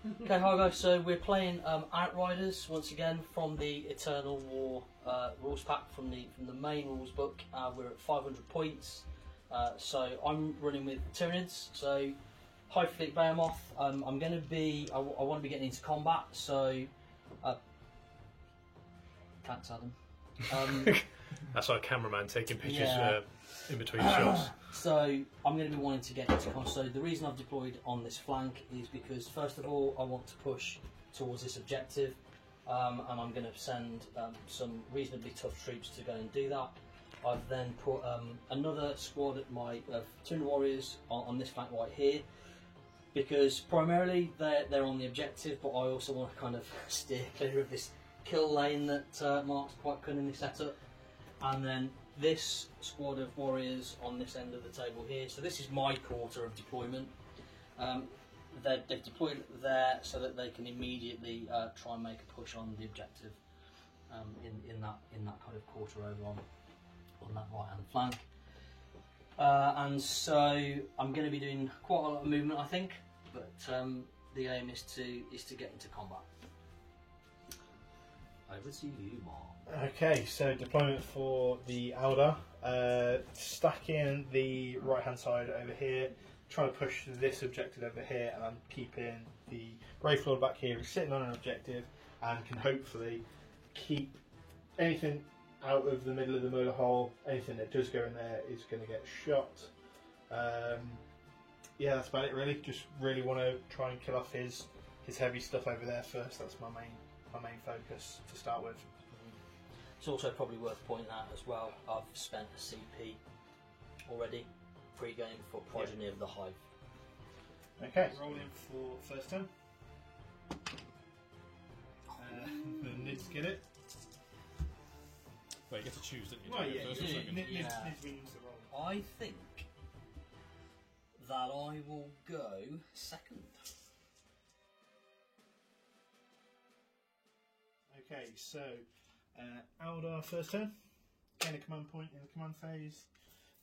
Okay, hi guys, so we're playing Outriders once again from the Eternal War rules pack from the main rules book. We're at 500 points, so I'm running with Tyranids, so Hive Fleet Behemoth. I'm going to be, I want to be getting into combat, so thanks Adam. That's our cameraman taking pictures Yeah. in between shots. So I'm going to be wanting to get into combat. So the reason I've deployed on this flank is because first of all I want to push towards this objective, and I'm going to send some reasonably tough troops to go and do that. I've then put another squad of Toon Warriors on this flank right here, because primarily they're on the objective, but I also want to kind of steer clear of this kill lane that Mark's quite cunningly set up. And then this squad of warriors on this end of the table here. So this is my quarter of deployment. They've deployed there so that they can immediately try and make a push on the objective in that kind of quarter over on that right hand flank. And so I'm going to be doing quite a lot of movement, I think, but the aim is to get into combat. Over to you, Mark. Okay, so deployment for the Eldar. Stacking the right hand side over here, trying to push this objective over here, and I'm keeping the Wraith Lord back here, who's sitting on an objective and can hopefully keep anything out of the middle of the motor hole. Anything that does go in there is going to get shot. Yeah, that's about it really. Just really want to try and kill off his heavy stuff over there first. That's my main focus to start with. It's also probably worth pointing out as well, I've spent a CP already pre-game for Progeny of the Hive. Okay, rolling for first turn. The Nids get it. Well, you get to choose, didn't you? Well, yeah, First or second? Nids Yeah. wins the roll. I think that I will go second. Okay, so Eldar first turn. Gain a command point in the command phase.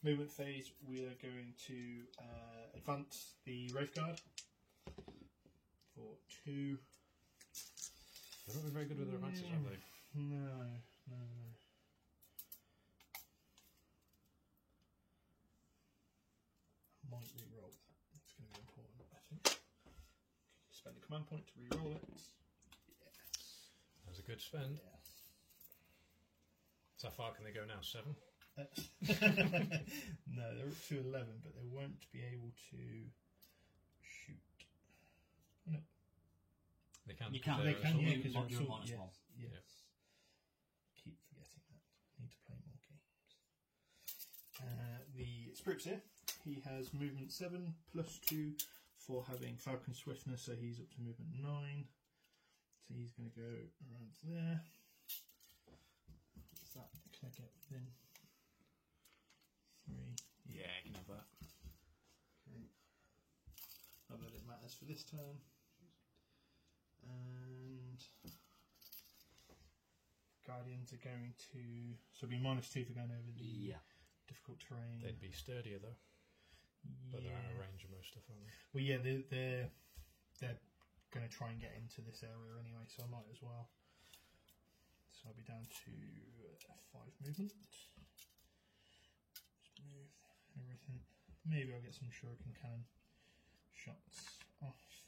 Movement phase, we are going to advance the Wraith Guard for 2. They're not been very good with their advances, have they? No. I might re-roll that. It's going to be important, I think. Spend a command point to re-roll it. That's a good spend. Yeah. So how far can they go now? 7? No, they're up to 11, but they won't be able to shoot. No. They can. You can. They can, yeah, because because you're minus yes, one. yes. Yeah. Keep forgetting that. Need to play more games. The Spruce here, he has movement 7 plus 2 for having Falcon Swiftness, so he's up to movement 9. So he's going to go around there. What's that? Can I get within 3? Yeah, you can have that. Okay. Not that it matters for this turn. And Guardians are going to, so it'll be -2 for going over the difficult terrain. They'd be sturdier though, but they're out of range of most stuff, aren't they? Well, yeah, they're going to try and get into this area anyway, so I might as well. So I'll be down to 5 movement. Just move everything. Maybe I'll get some shuriken cannon shots off.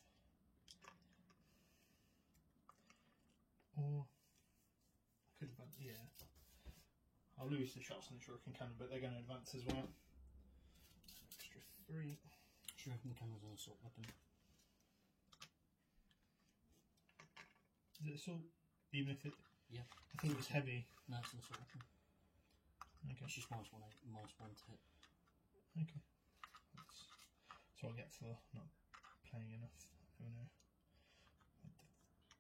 Or I could advance, yeah. I'll lose the shots on the shuriken cannon, but they're going to advance as well. Extra 3. Shuriken Cannon's an assault weapon. Is it assault? Even if it... Yeah. I think it was heavy. No, it's an assault weapon. Okay. It's just -1 to hit. Okay. That's what I get for not playing enough. I don't know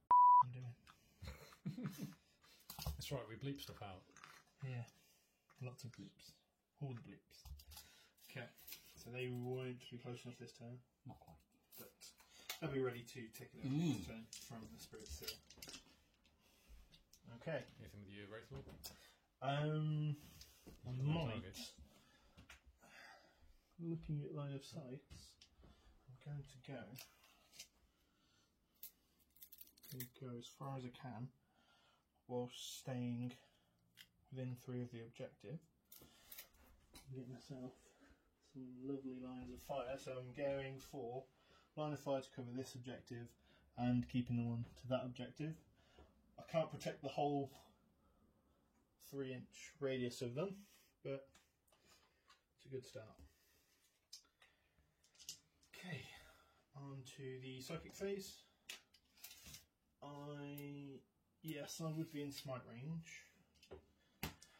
what I'm doing. That's right, we bleep stuff out. Yeah. Lots of bleeps. All the bleeps. Okay. So they won't be close enough this turn, Not quite. but they'll be ready to take it over this turn from the Spirit Seal. Okay. Anything with you, Wraith Lord? I might. Targets. Looking at line of sight, I'm going to go to go as far as I can whilst staying within 3 of the objective. Get myself some lovely lines of fire, so I'm going for line of fire to cover this objective and keeping the one to that objective. I can't protect the whole 3-inch radius of them, but it's a good start. Okay, on to the psychic phase. Yes, I would be in smite range.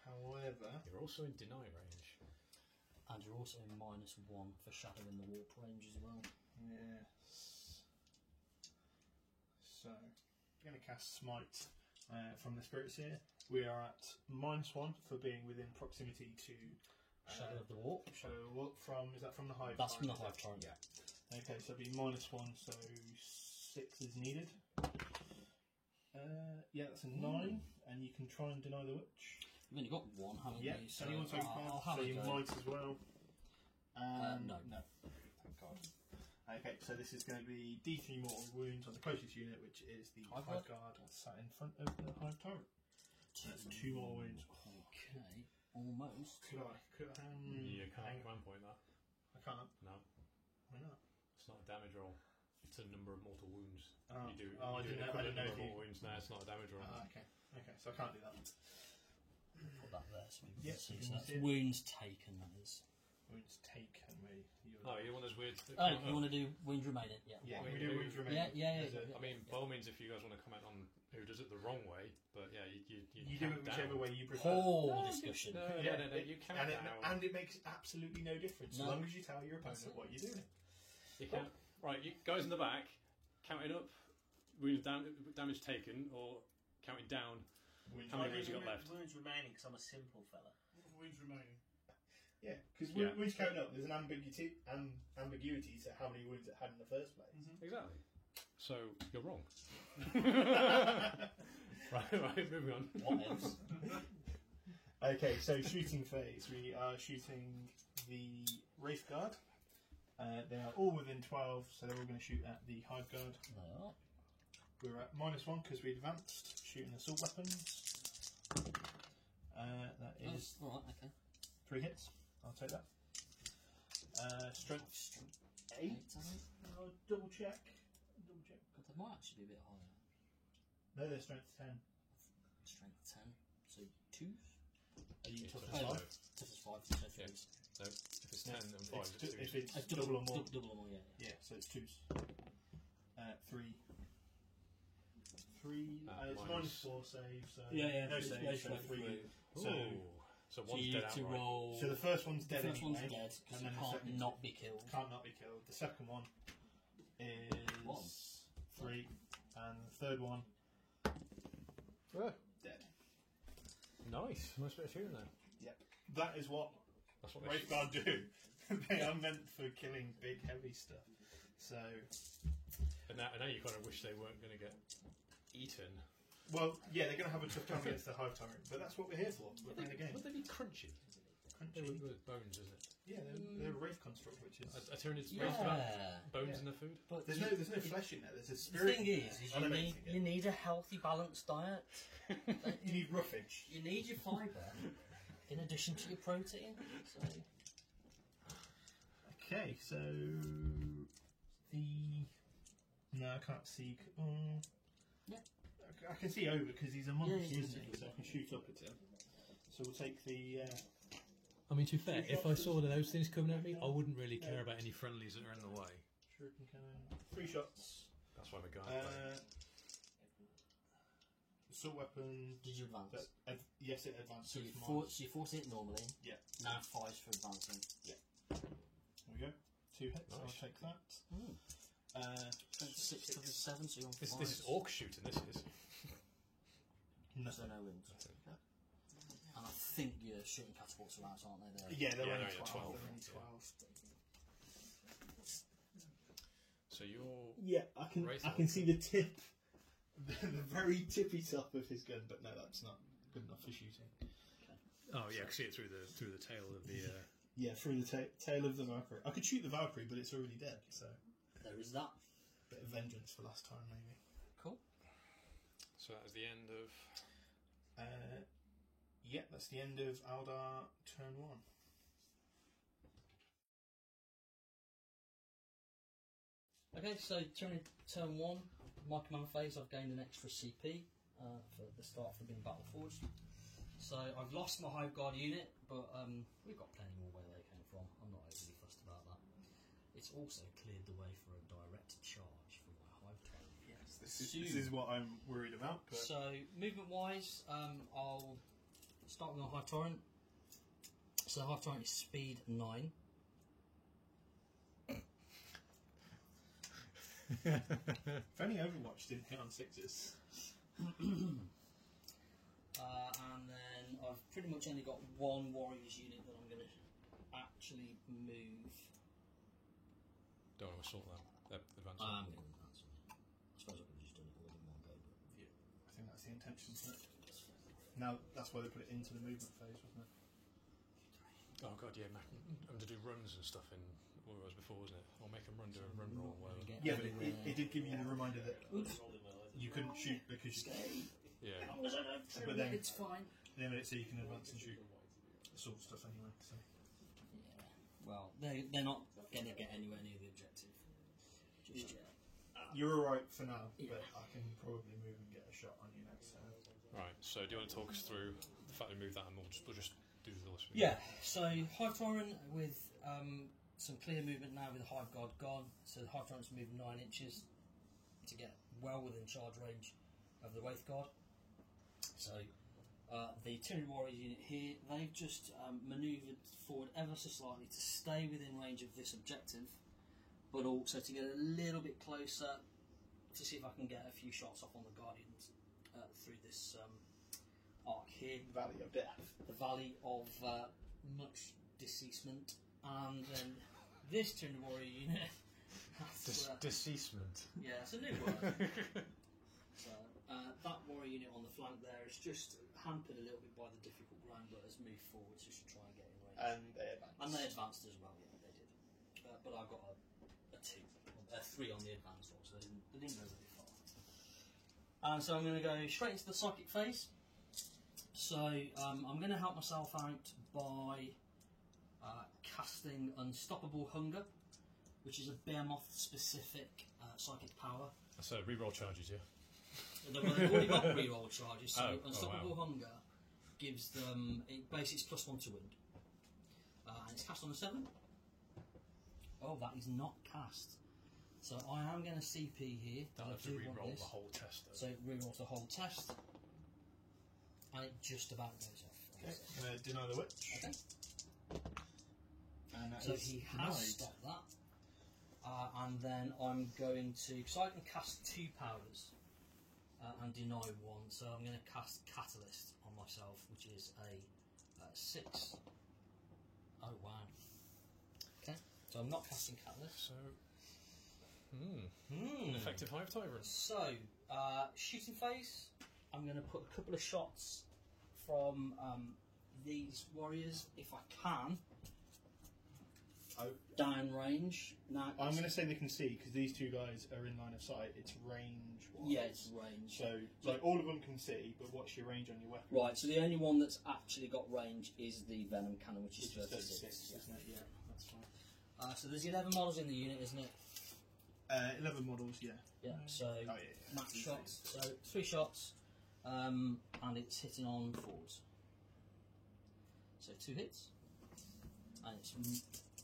However, You're also in deny range. And you're also in -1 for shadow in the warp range as well. yes. So, I'm going to cast smite from the spirits here. We are at -1 for being within proximity to Shadow of the warp. Shadow of the Warp from, is that from the hive? That's from the Torrent? hive torrent. Yeah. Okay, so it'd be -1, so 6 is needed. Yeah, that's a 9, and you can try and deny the witch. You've only got 1, haven't Yeah, you? so anyone's open, I'll so have a you go. might as well. No. No. Thank God. Okay, so this is going to be D3 mortal wounds on the closest unit, which is the Hive Hive guard? Guard sat in front of the Hive Torrent. That's 2 more wounds. Okay, almost. Could I? You hang can't on. command point that. I can't. No, Why not? it's not a damage roll. It's a number of mortal wounds. Oh. You do. Oh, I you do didn't an know- I didn't equivalent know number if of you- mortal wounds. No, it's not a damage roll. Okay. Okay, so I can't do that. Put that there so people Yeah, can see. you So can that's see it. wounds taken, that is. Wounds taken, mate. Oh, you're one of those weird. Oh, you want to do wounds remaining? Yeah. Yeah, I we mean, do who- wounds remaining. Yeah. As a- I mean, by all means, if you guys want to comment on who does it the wrong way, but yeah, you You do count it whichever down. way you prefer. Whole discussion. No, you count and down. and it makes absolutely no difference No. as long as you tell your opponent That's it. what you're doing. You count. Right, you guys in the back, counting up wounds damage taken, or counting down Wounds how many remaining. wounds you got left. Wounds remaining because I'm a simple fella. Wounds remaining. Yeah, because Yeah. wounds count up. There's an ambiguity to how many wounds it had in the first place. Exactly. So you're wrong. right, moving on. What else? Okay, so shooting phase. We are shooting the Wraith Guard. They are all within 12, so they're all going to shoot at the Hive Guard. No. We're at -1 because we advanced, shooting assault weapons. That is Oh, alright, okay. 3 hits. I'll take that. Strength 8. I think. I'll double check. Double check. God, they might actually be a bit higher. No, they're strength 10. Strength 10. So 2s? Are you It's tough a as five. 5? Tough as 5, so Yeah. 3s. No, if it's 10 and 5, it's If 2. it's double or more. Double or more, yeah. Yeah, so it's 2s. 3. 3. It's minus- -4 save, so Yeah, no it's save, no so straight 3. through. So So one's you dead need to outright. roll. So the first one's the dead first one's anyway, dead because and you then the can't second not be killed. can't not be killed. The second one is One. 3, and the third one dead. Nice. Nice bit of shooting there. Yep. That is what That's what they Wraith Guard do. They are meant for killing big, heavy stuff. So, And now you kind of wish they weren't going to get eaten. well, yeah, they're going to have a tough time against the Hive Tyrant, but that's what we're here for. We're playing a game. Would they be crunchy? They Crunchy. were bones, isn't it? Yeah, they're a Wraith construct, which is. A Tyranid's Yeah. bones Yeah. in the food? But There's no flesh in there. There's a the spirit. thing in is there you elevating it. need a healthy, balanced diet. You need roughage. You need your fibre in addition to your protein. So Okay, so the no, I can't see. Yeah. I can see over because he's a monkey, Yeah, you can isn't he? see. So I can shoot up at him. So we'll take the. I mean, to be fair, if I saw those things coming at me, I wouldn't really care about any friendlies that are in the way. Shuriken cannon. 3 shots. That's why we're going. Assault weapon. did you advance? Yes, it advanced. So you 6 force miles. you force it normally. Yeah. Now 5's for advancing. There we go. 2 hits. I'll Nice. take that. Mm. 6 to the 7, so you're on 5. This is orc shooting, this is. So no wins. Okay. And I think your shooting catapults are out, aren't they? There. Yeah, they're Yeah, only no, yeah, 12. 12. They're only Yeah. 12. So you're. Yeah, I can. Wraith I can see the tip, the very tippy top of his gun, but no, that's not good enough for shooting. Oh yeah, I can see it through the tail of the. Yeah, through the tail of the Valkyrie. I could shoot the Valkyrie, but it's already dead. So, There is that. bit of vengeance for last time, maybe. Cool. So that is the end of. Yeah, that's the end of Aldar turn 1. Okay, so turn 1, my command phase, I've gained an extra CP for the start for being battle forged. So I've lost my Hive Guard unit, but we've got plenty more where they came from. I'm not overly fussed about that. It's also cleared the way for a direct charge for my Hive Tyrant. Yes, this is what I'm worried about. But So movement wise, I'll start with my Hive Tyrant. So the Hive Tyrant is speed 9. if only Overwatch didn't hit on 6s. And then I've pretty much only got one Warriors unit that I'm going to actually move. Don't want to sort that. The advance. I'm going to advance it. I suppose I could have just done it all in one go, but Yeah, I think that's the intention, isn't it? Now, that's why they put it into the movement phase, wasn't it? Oh god, yeah, having to do runs and stuff in what it was before, wasn't it? Or make them run, do a run roll. Yeah, but it did give you the reminder that you couldn't shoot because you. Yeah. But then it's fine. they made it so you can advance and shoot sort of stuff anyway. So. Yeah. Well, they're not going to get anywhere near the objective just yet. You're alright for now, Yeah. but I can probably move and get a shot on you next time. Right. So, do you want to talk us through the fact we moved that, and we'll just do the list? Yeah, so Hive Tyrant with some clear movement now with the Hive Guard gone. So the Hive Tyrant's moved 9 inches to get well within charge range of the Wraith Guard. So the Tyranid Warriors unit here, they've just manoeuvred forward ever so slightly to stay within range of this objective, but also to get a little bit closer to see if I can get a few shots off on the Guardians through this arc here. Valley of Death. The Valley of much deceasement, and then this Tyranid Warrior unit has, Deceasement. yeah, it's a new word. So that warrior unit on the flank there is just hampered a little bit by the difficult ground, but has moved forward just to try and get in range. And they advanced. And they advanced as well, yeah, they did. But I got a 3 on the advance roll, so they didn't go very far. And so I'm going to go straight into the psychic phase. So I'm going to help myself out by casting Unstoppable Hunger, which is a Behemoth specific psychic power. So, reroll charges, yeah? They've already got reroll charges, so Oh, Unstoppable wow. Hunger gives them, it basically it's +1 to wind. And it's cast on a 7. Oh, that is not cast. So I am going to CP here. I'll I have to do want reroll this. the whole test, though. So it rerolls the whole test. And it just about goes off. Okay, I'm going to deny the witch. Okay. And that So is he denied. has stopped that. And then I'm going to, because I can cast 2 powers and deny 1, so I'm going to cast Catalyst on myself, which is a 6. Oh wow. Okay, so I'm not casting Catalyst. So, Hmm. effective Hive Tyrant. So, shooting phase, I'm going to put a couple of shots from these warriors, if I can, down range. Now, I'm going to say they can see because these two guys are in line of sight. It's range. yeah, it's range. So, like, all of them can see, but what's your range on your weapon? Right, so the only one that's actually got range is the Venom Cannon, which is 36. 36, isn't it? Yeah, that's fine. So there's 11 models in the unit, isn't it? 11 models, yeah. Yeah, so Oh, yeah. max shots. So 3 shots, and it's hitting on forwards. So 2 hits, and it's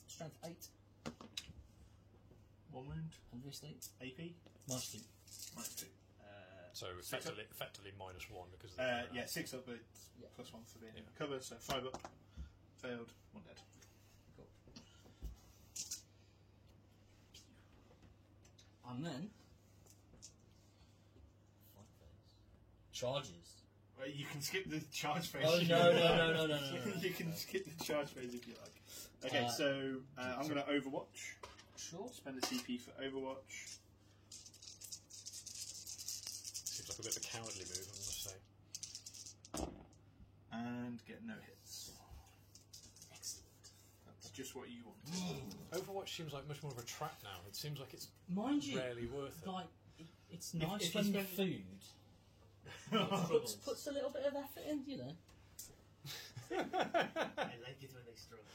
strength 8, 1 wound. and obviously AP? minus 2. Minus 2. So, Six up. effectively -1 because of the Yeah, 6 up, but Yeah. +1 for being in Yeah. cover, so 5 up. Failed, 1 dead. Cool. And then charges. Well, you can skip the charge phase. Oh if no you no like. no no no! You can skip the charge phase if you like. Okay, so I'm going to Overwatch. Sure. Spend a CP for Overwatch. Seems like a bit of a cowardly move, I must say. And get no hits. Excellent. That's just what you want. Overwatch seems like much more of a trap now. It seems like it's Mind you, rarely worth it. like it's nice if you when spend- food. puts a little bit of effort in, you know. I like it when they struggle.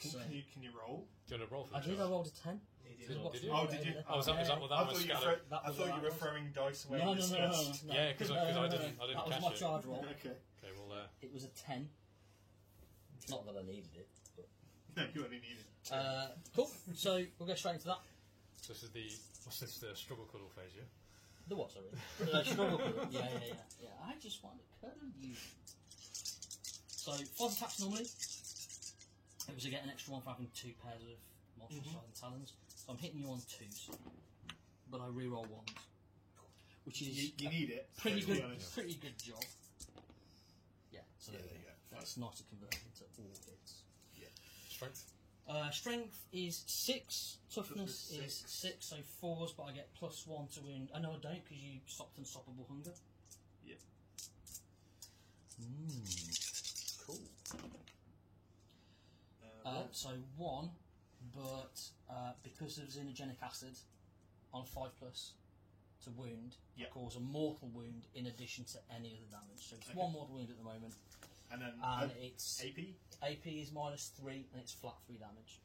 So Can you roll? Do you want to roll for I the did. I charge? rolled a 10. Did you? Oh, did you? Oh, is that what that I was? thought you Scatter? were, I thought you were throwing dice away. No, in disgust. Yeah, 'cause I didn't That was catch my it. charge roll. Okay. Okay, well, It was a 10. Not that I needed it. But. No, you only needed. Cool. So we'll go straight into that. so this is the struggle cuddle phase, yeah? The what, sorry? Struggle cuddle. Yeah. I just want to cuddle you. So 5 attacks normally. It was to get an extra one for having 2 pairs of monstrous silent talons. So I'm hitting you on 2s, but I reroll 1s, which is You need it. pretty to be good. honest. Pretty good job. Yeah. So Yeah, there there you you go. go. That's nice to convert into all hits. Strength? Strength is 6, toughness Toughness is six. 6, so 4s, but I get +1 to wound. I know I don't because you stopped unstoppable hunger. Yeah. Cool. Roll. So 1, but because of xenogenic acid on 5+ to wound, Yeah. cause a mortal wound in addition to any other damage. So it's Okay. 1 mortal wound at the moment, And then and it's AP. AP is -3 and it's flat 3 damage.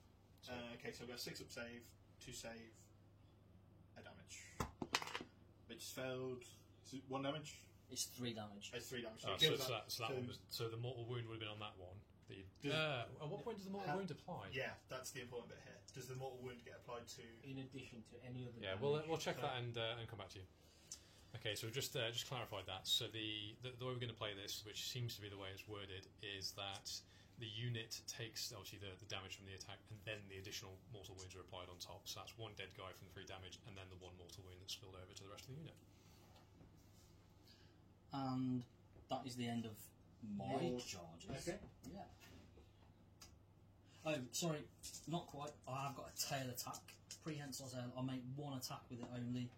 Okay, so I've got a 6 up save, 2 save, a damage. Which failed. Is it 1 damage? It's 3 damage. It's 3 damage. Oh, it so kills that one was. So the mortal wound would have been on that one. At what point does the mortal wound apply? Yeah, that's the important bit here. Does the mortal wound get applied to? In addition to any other. Yeah, damage. we'll check that and come back to you. Okay, so we've just clarified that. So the way we're going to play this, which seems to be the way it's worded, is that the unit takes obviously the damage from the attack, and then the additional mortal wounds are applied on top. So that's 1 dead guy from 3 damage, and then the 1 mortal wound that's spilled over to the rest of the unit. And that is the end of my Your- charges. Okay. Yeah. Oh, sorry, not quite. I have got a tail attack. Prehensile tail. I make 1 attack with it only.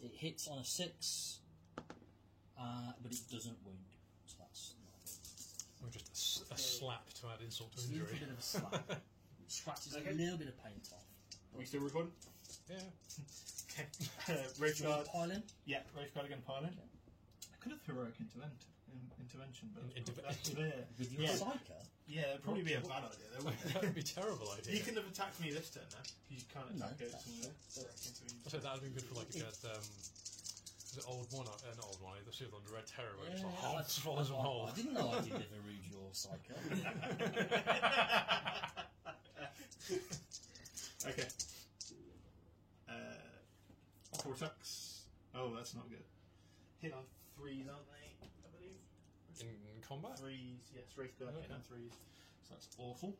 It hits on a 6, but it doesn't wound. So that's not good. Or just a slap to add insult to It's a little injury. bit of a slap. It scratches Okay. a little bit of paint off. Are we still recording? Yeah. Okay. Rafe Do you want guard. to pile in? Yeah, Rafe guard again, pile in. I could have heroic intervention, but that's there. With your Yeah. psycho? Yeah, it'd probably be a bad idea, though, wouldn't That it? would be a terrible idea. You couldn't have attacked me this turn, then. You can't attack No, it. that's and true. heroic intervention. I said that would have been good for like if you had was it Old One? Not Old One. The Shield on the Red Terror, where it's like that's- swallows them whole. I didn't know I did ever read your psycho. Okay. 4 attacks. Oh, that's not good. Hit on 3s, aren't they? I believe. In combat? 3s, yes, Rafe guard hit Okay. on 3s. So that's awful.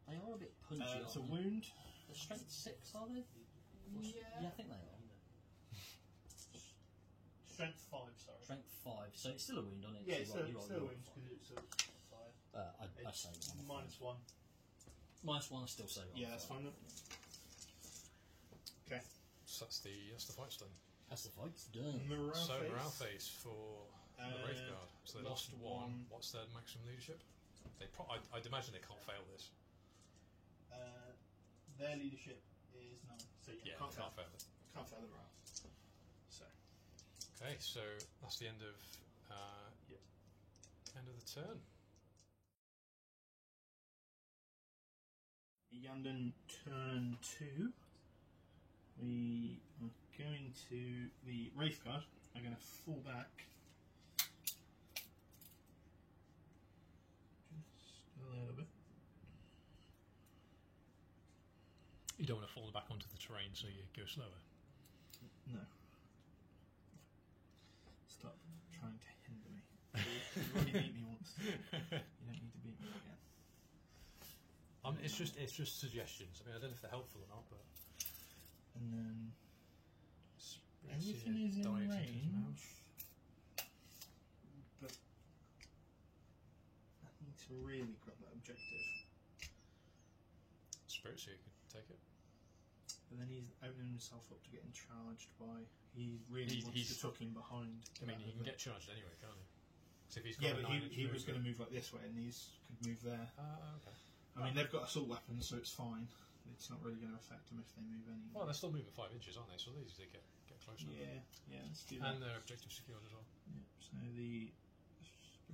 They are a bit punchy, It's a aren't they? wound. They're strength 6, are they? Yeah, I think they are. Strength 5, sorry. Strength 5, so it's still a wound on it. Yeah, so it's you roll still a your wound five. because it's a fire. I It's say one. -1. -1, I still say one. Yeah, that's fine then. Okay. So that's the fight done. That's the fight's done. Morale So phase. morale phase for the Wraith Guard. So they lost lost 1. one. What's their maximum leadership? I'd imagine they can't fail this. Their leadership is 9. So Yeah, can't they can't fail. fail it. Can't fail the morale. So. Okay, so that's the end of end of the turn. Yandon turn 2. We are going to the Wraith Guard. I'm going to fall back. Just a little bit. You don't want to fall back onto the terrain, so you go slower. No. Stop trying to hinder me. You already beat me once. You don't need to beat me again. It's just suggestions. I mean, I don't know if they're helpful or not, but And then everything is in direction to his range, mouth. but I need to really grab that objective. Spirit Seeker could take it. But then he's opening himself up to getting charged by. He really wants he's- to tuck in behind. I mean, he can get charged anyway, can't he? So if he's got Yeah, a but 9-inch he was movement- going to move like this way, and these could move there. Okay. I mean, they've got assault weapons, so it's fine. it's not really going to affect them if they move anyway. Well, they're still moving 5 inches, aren't they? So these they get closer. Yeah, let's do that. And their objective secured as well. Yeah, so the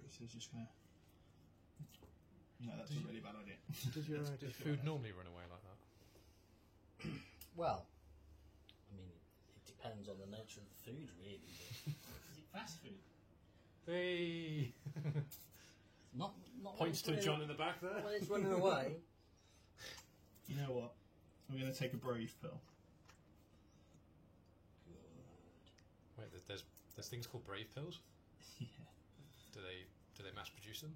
Spirit is just going to... No, that's a really bad idea. Does food normally run away like that? Well, I mean, it depends on the nature of the food, really. Is it fast food? Hey! Not Points to when it's John in the back there. when it's running away. You know what? We're going to take a brave pill. Wait, there's things called brave pills. Yeah. Do they mass produce them?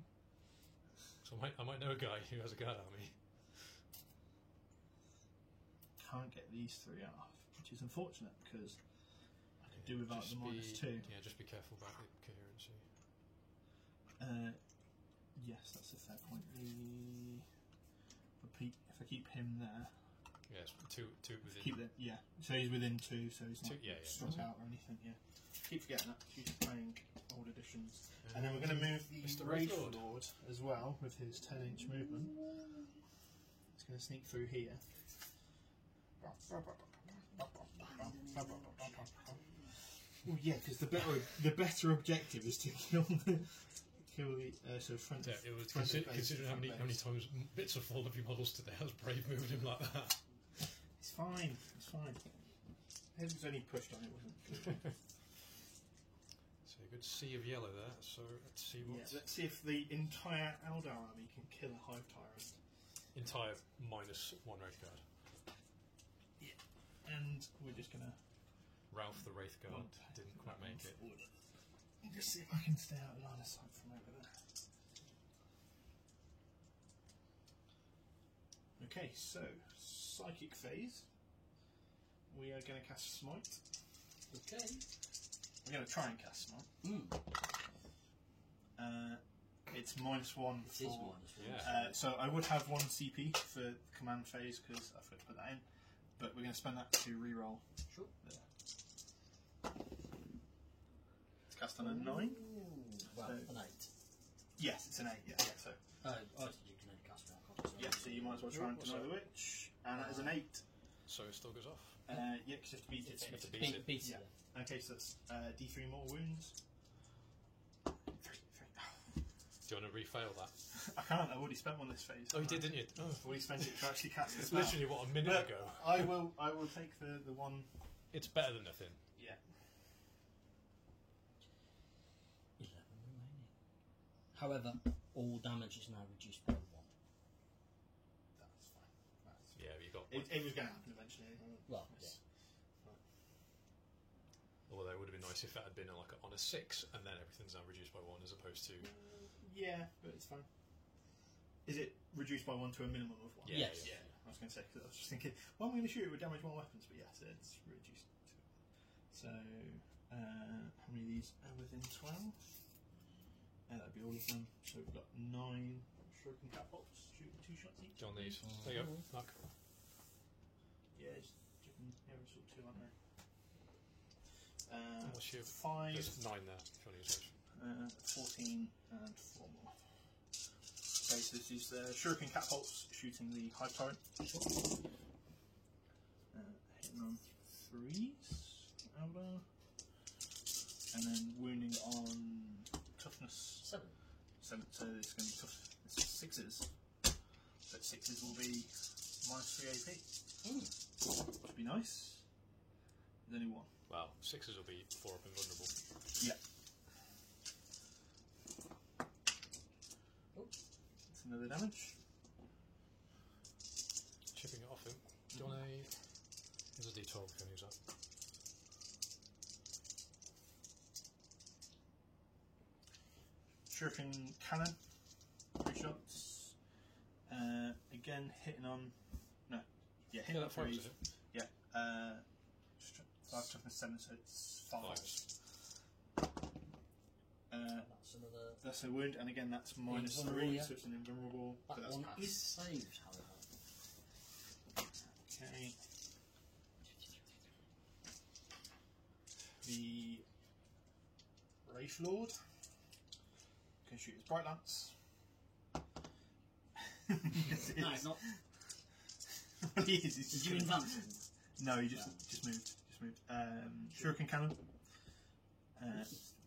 So I might know a guy who has a guard army. Can't get these 3 off, which is unfortunate because I could do without the -2. Yeah, just be careful about the coherency. Yes, that's a fair point. If I keep him there, Yes, two within. keep it. Yeah, so he's within 2, so he's not Yeah. struck out or anything. Yeah, keep forgetting that. She's playing old editions, and then we're going to move the Mr. Wraith Wraith Lord as well with his 10-inch movement. He's going to sneak through here. Oh yeah, because the better objective is to kill the so front. Yeah, it was front of base, considering how front many base. times bits are full of your models today. I was brave moving him like that. It's fine. It's fine. Head was only pushed on it, wasn't it? So a good sea of yellow there. So let's see what Let's see if the entire Eldar army can kill a Hive Tyrant. entire -1 Wraith Guard. And we're just gonna Ralph the Wraith Guard didn't quite make it. Just see if I can stay out of line of sight from over there. Okay, so psychic phase. We are going to cast Smite. Okay. We're going to try and cast Smite. It's -1 It is for. -1. Yeah. So I would have 1 CP for the command phase because I forgot to put that in, but we're going to spend that to reroll. Sure. There. It's cast on a 9. Well, So- an 8. Yes, it's an 8. Yeah. So I said you can only cast 1 copy. yeah, so you might as well try and What's deny that? the witch, and that is an 8. So it still goes off. Yeah, because you have to beat You have it. to beat it. Beat Yeah. it. Okay, so that's D3 more wounds. 3. Do you want to refail that? I can't. I've already spent one this phase. Oh, you did, didn't you? Oh. I've already spent it to actually cast It's the spell. literally what, a minute But ago. I will take the one. It's better than nothing. Yeah. 11 remaining. However, all damage is now reduced by 1. That's fine. That's Yeah, you got. It was going to happen eventually. Well, yeah. Although it would have been nice if that had been on a 6, and then everything's now reduced by 1, as opposed to. Yeah, but it's fine. Is it reduced by 1 to a minimum of 1? Yeah, Yes. yeah. I was going to say, because I was just thinking, well, I'm going to shoot it with damage 1 weapons, but yes, it's reduced to. So, how many of these are within 12? That'd be all of them. So we've got 9 shuriken catapults, shooting 2 shots each. John these. There you go. Luck. Yeah, it's chicken aerosol 2, aren't they? What's your- 5, There's 9 there, if you want to use those. 14, and 4 more. Okay, so this is shuriken catapults shooting the Hive Tyrant. Hitting on 3s, Eldar. And then wounding on toughness 7. 7, so it's going to be tough. It's 6s. So 6s will be -3 AP. Which would be nice. There's only 1. Well, 6s will be 4 up and vulnerable. Yeah. Oh. That's another damage. Chipping it off him. Do you want a. Here's a d12 if you want to use that. Shuriken cannon. 3 shots. Again, hitting on. No. Yeah, hitting Yeah, on that fires 3s. it. Yeah. 5 toughness 7, so it's 5. That's another. That's a wound, and again that's -3, Invulnerable, yeah. so it's an invulnerable. That But that's one passed. is saved, however. Okay. The Wraith Lord can shoot his Bright Lance. Yes, it No, is. not. he is. He's Did just you gonna- advance him? No, he just moved. Just moved. Shuriken cannon.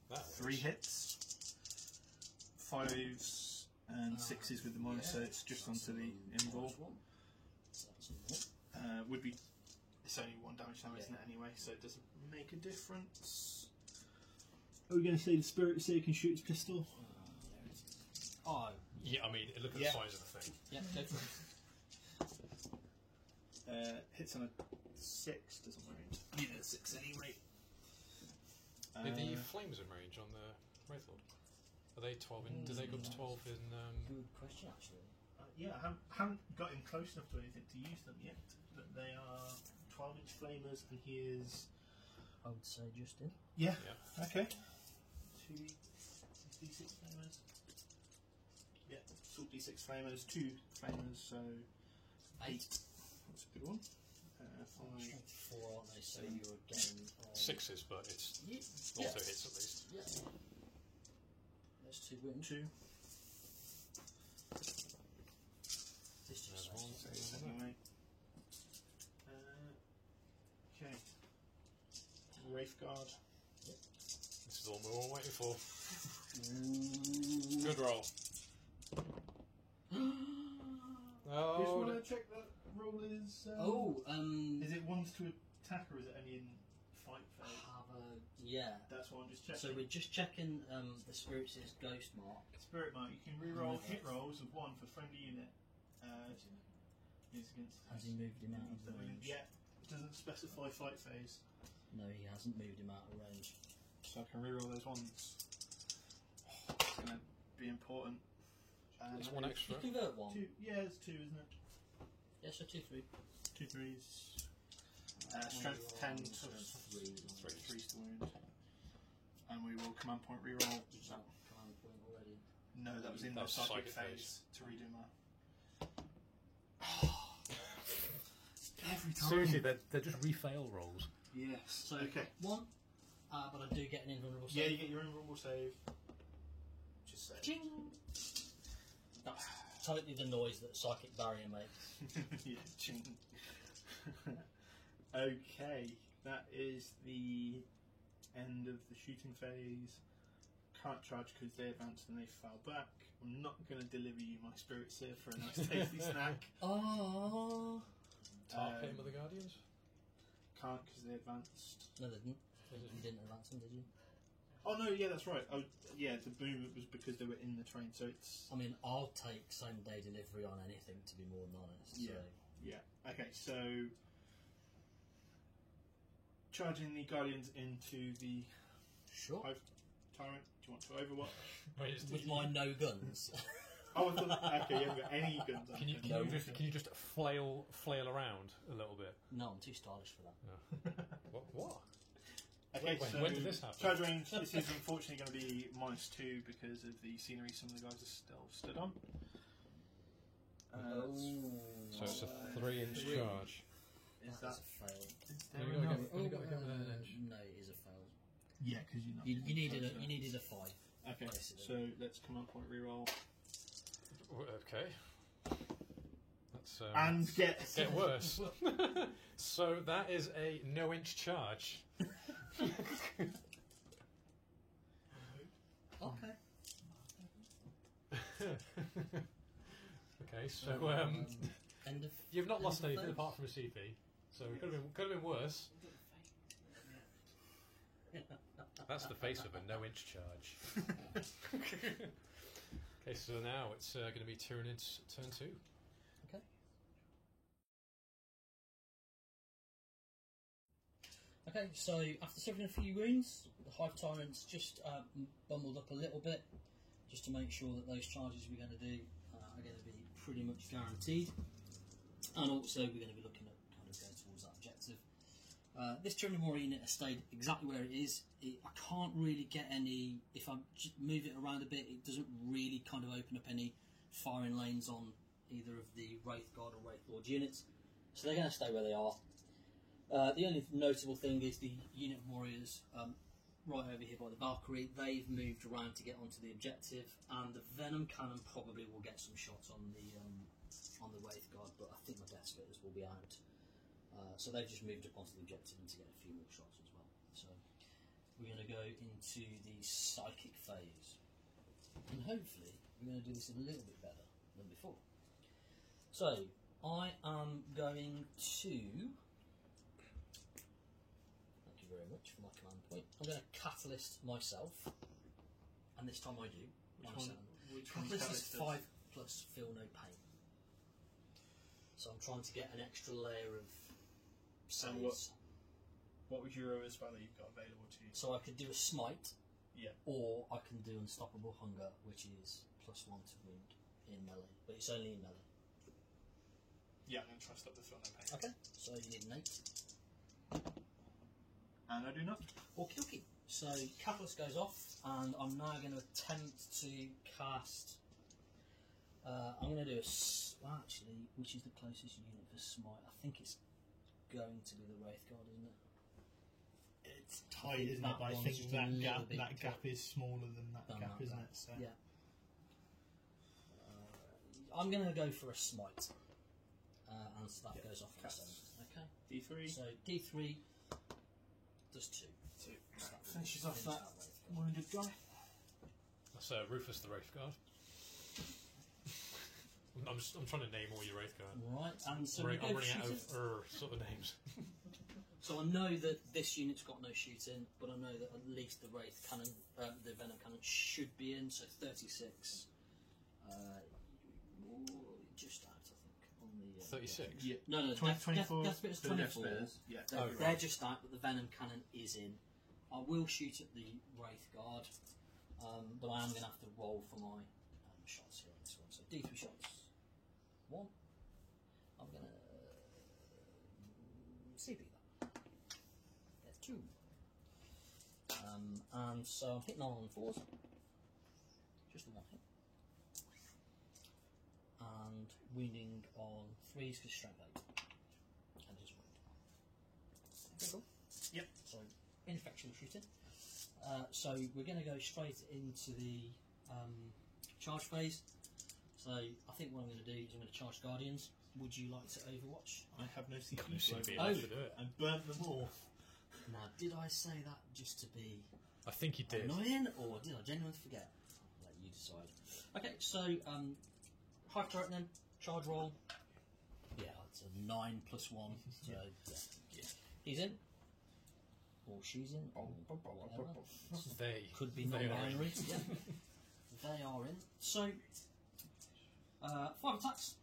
That 3 works. hits, 5s and 6s with the minus, so it's just onto the invul. So that's more. Would be. It's only 1 damage now, isn't it? Anyway, so it doesn't make a difference. Are we going to say the Spirit Seer can shoot his pistol? There it is. Oh, Yeah, I mean, look at Yeah. the size of the thing. yeah, go for it. Hits on a 6, doesn't range. Yeah, 6 anyway. Are the flames in range on the Wraithlord? Are they 12 in? Do they go up to 12 in? Good question, actually. Yeah, I haven't got him close enough to anything to use them yet. But they are 12-inch flamers, and he is. I would say Justin. Yeah. Yeah. Okay. 2d6 flamers. Yeah, salt d6 flamers, 2 flamers, so 8. That's a good one. 5. Strength 4, aren't they? So you're again. 6s, but it's Yeah. also hits at least. Yeah. There's 2 wounds. 2. This just There's one. says Anyway. Okay. Wraithguard. This is all we're all waiting for. Ooh. Good roll. Just Oh, want to check that roll is. Oh, Is it ones to attack or is it only in fight phase? yeah. That's what I'm just checking. So we're just checking the Spirit's Ghost Mark. Spirit Mark, you can reroll hit rolls of 1 for friendly unit. Is against. Has he moved him out of range? Yeah, it doesn't specify fight phase, No, he hasn't moved him out of range. so I can reroll those ones. It's going to be important. there's one extra. You convert one. 2, yeah, it's 2, isn't it? Yeah, so 2, 3. 2 3s. Strength 10 So plus 3. 3's to wound. And we will command point reroll. Is that command point already? No, that was in That the was psychic psychic phase to redo my. Every time. Seriously, they're just refail rolls. Yes. So Okay. 1, but I do get an invulnerable Yeah, save. you get your invulnerable save. Just say. Ching! That's totally the noise that Psychic Barrier makes. Yeah, ching. Okay, that is the end of the shooting phase. Can't charge because they advanced and they fell back. I'm not going to deliver you my Spirit Seer for a nice tasty snack. Oh. Tarp hit him with the Guardians? Can't because they advanced. No, they didn't. You didn't advance them, did you? Oh no, yeah, that's right. Oh, yeah, the boom was because they were in the train, so it's. I mean, I'll take same day delivery on anything, to be more than honest. Yeah. So. Yeah. Okay, so charging the Guardians into the Sure. Hive Tyrant. Do you want to Overwatch? Wait, is With my no guns. Oh, I thought. Okay, you haven't got any guns. Can you, on. can you just flail around a little bit? No, I'm too stylish for that. What? Okay, Wait, so when did this happen? charge range. This is unfortunately going to be -2 because of the scenery some of the guys are still stood on. So it's a 3-inch charge. Is That's that? a fail. Is Can there you go enough? again? Can you go again with an inch? No, it is a fail. Yeah, because you're not. You needed a 5. Okay, basically. so let's command point reroll Okay. That's and get worse. So that is a no-inch charge. Okay. Okay, so End of. you've not lost end of anything phase. apart from a CP, so it could have been worse. That's the face of a no-inch charge. Okay, so now it's going to be turn 2. Okay. Okay, so after suffering a few wounds, the Hive Tyrant's just bumbled up a little bit, just to make sure that those charges we're going to do are going to be pretty much guaranteed. And also we're going to be looking at kind of going towards that objective. This Trinamore unit has stayed exactly where it is. I can't really get any, if I just move it around a bit, it doesn't really kind of open up any firing lanes on either of the Wraith Guard or Wraith Lord units. So they're going to stay where they are. The only notable thing is the unit of warriors right over here by the Valkyrie. They've moved around to get onto the objective, and the Venom Cannon probably will get some shots on the Wraith Guard, but I think my Death Spitters will be out. So they've just moved up onto the objective and to get a few more shots as well. So we're going to go into the Psychic phase, and hopefully we're going to do this a little bit better than before. So I am going to... very much for my command point. I'm going to catalyst myself, and this time I do. Which Catalyst is 5 plus feel no pain. So I'm trying to get an extra layer of saves. What would your other spell that you've got available to you? So I could do a smite, Yeah. or I can do unstoppable hunger, which is +1 to wound in melee, but it's only in melee. Yeah, I'm going to try to stop the feel no pain. Okay, so you need an 8. And I do nothing. Okie dokie. So Catalyst goes off, and I'm now going to attempt to cast. I'm going to do a. Well, actually, which is the closest unit for Smite? I think it's going to be the Wraith Guard, isn't it? It's tight, isn't it? But I one's think just a little bit that gap is smaller than that than gap, that isn't gap. it? So. Yeah. I'm going to go for a Smite, and so that goes off on its own. Okay. D3. So D3 does 2. So that Finishes off finishes that Wraith Guard. wounded guy. That's Rufus the Wraith Guard. I'm trying to name all your Wraith Guard. Right, and so I'm we go running out shooting. of sort of names. So I know that this unit's got no shooting, but I know that at least the Wraith Cannon, the Venom Cannon should be in, so 36. Just out, I think, on the... 36? Yeah. No, 24. Death Spitters 24. Yeah. They're just out, but the Venom Cannon is in. I will shoot at the Wraith Guard, but I am going to have to roll for my shots here on this one. So D3 shots. 1. I'm going to CP that. There's 2. And so I'm hitting on 4s. Just the 1 hit. And wounding on 3s because strength 8. And just wound. Okay, cool. Yep. So, ineffectual shooting. So we're going to go straight into the charge phase. So I think what I'm going to do is I'm going to charge Guardians. Would you like to Overwatch? I have no CP. No CP Oh. left to do it. And burnt them all. Now, did I say that just to be I think you did. annoying, or did I genuinely forget? I'll let you decide. Okay, so Hive Threatening, charge roll. Yeah, it's a 9 plus 1. So yeah. He's in. Or she's in. Or whatever. They. Could be They are in. non-binary. Yeah. They are in. So 5 attacks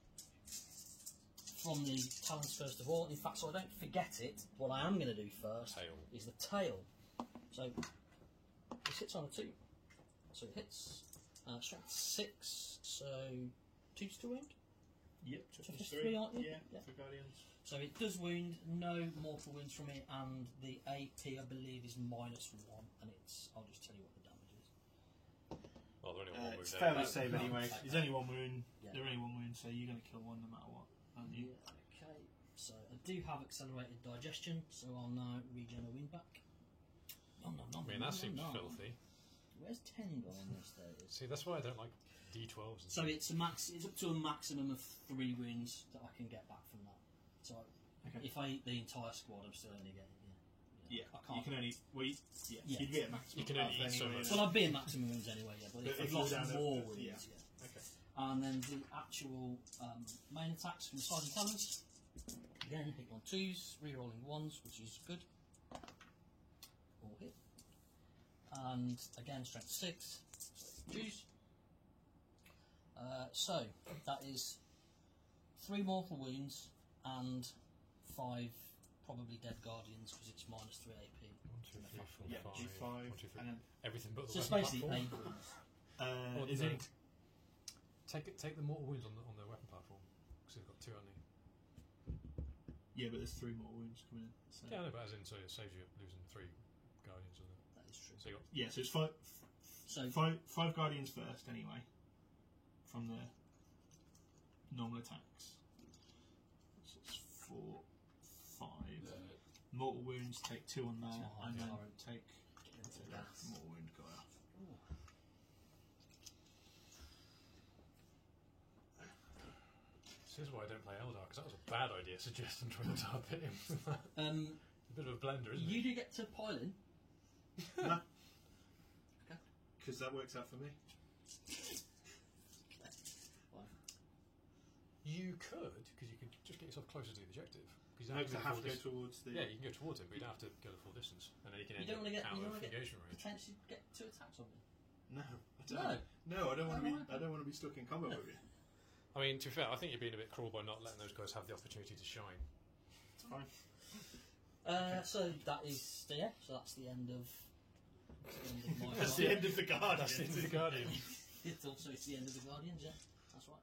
from the talons first of all. In fact, so I don't forget it, what I am going to do first Tail. is the tail. So this hits on a 2. So it hits. Strength 6. So 2 to wound. Yep. So just 3, aren't you? Yeah, Yeah. for Guardians. So it does wound, no mortal wounds from it, and the AP I believe is -1, and it's. I'll just tell you what the damage is. Well, they're only one wound It's there. fairly Oh, safe no, anyway. okay. There's only one wound. Yeah. They're only one wound, so you're going to kill one no matter what, aren't you? Yeah, okay. So I do have accelerated digestion, so I'll now regen a wound back. No, I mean, that seems filthy. Where's 10 gone on this status? See, that's why I don't like D12s. And So it's a max. It's up to a maximum of 3 wounds that I can get back from that. So Okay. if I eat the entire squad, I'm still only getting. Yeah. I can't. You can only. Well, Yeah. you'd be at maximum. You can only health eat so anyway, much. then. Well, I'd be in maximum wounds anyway, yeah. But But if if I've you're lost down to- more yeah. wounds, yeah. Okay. And then the actual main attacks from the Sergeant Talons. Again, hit on 2s, re-rolling 1s, which is good. All hit. And again, strength 6, so 2s. So that is 3 mortal wounds and 5 probably dead Guardians because it's -3 AP. 1, 2, 3, 4, Yeah, 5. D5, 1, 2, 3. and then Everything but the So it's weapon basically platform. 8 wounds. Well, is no. it? Take the mortal wounds on the weapon platform because they've got 2 on the. Yeah, but there's 3 more wounds coming in. So. Yeah, I know, but as in, so it saves you losing 3 guardians, doesn't it? That is true. So you got Yeah, so it's So five Guardians first anyway, from the normal attacks. So it's 4, 5. Mortal wounds take 2 on there, It's not and then hard. take gas. More wound guy. This is why I don't play Eldar, because that was a bad idea, suggesting trying to target him. A bit of a blender, isn't You it? do get to pile in. No, Okay. because that works out for me. Why? You could, because you could just get yourself closer to the objective. Because you I don't have have to to go go towards the. Yeah, you can go towards him, but you don't have to go the full distance. And then you can You end don't up want to get. out You don't of want to get engagement range. potentially get 2 attacks on me. No, I don't. No, I don't want to be. I don't want to be stuck in combat with you. I mean, to be fair, I think you're being a bit cruel by not letting those guys have the opportunity to shine. It's fine. So that is so that's the end of. My That's the end of the Guardian. That's the end of the Guardian. It's also the end of the Guardians. Yeah, that's right.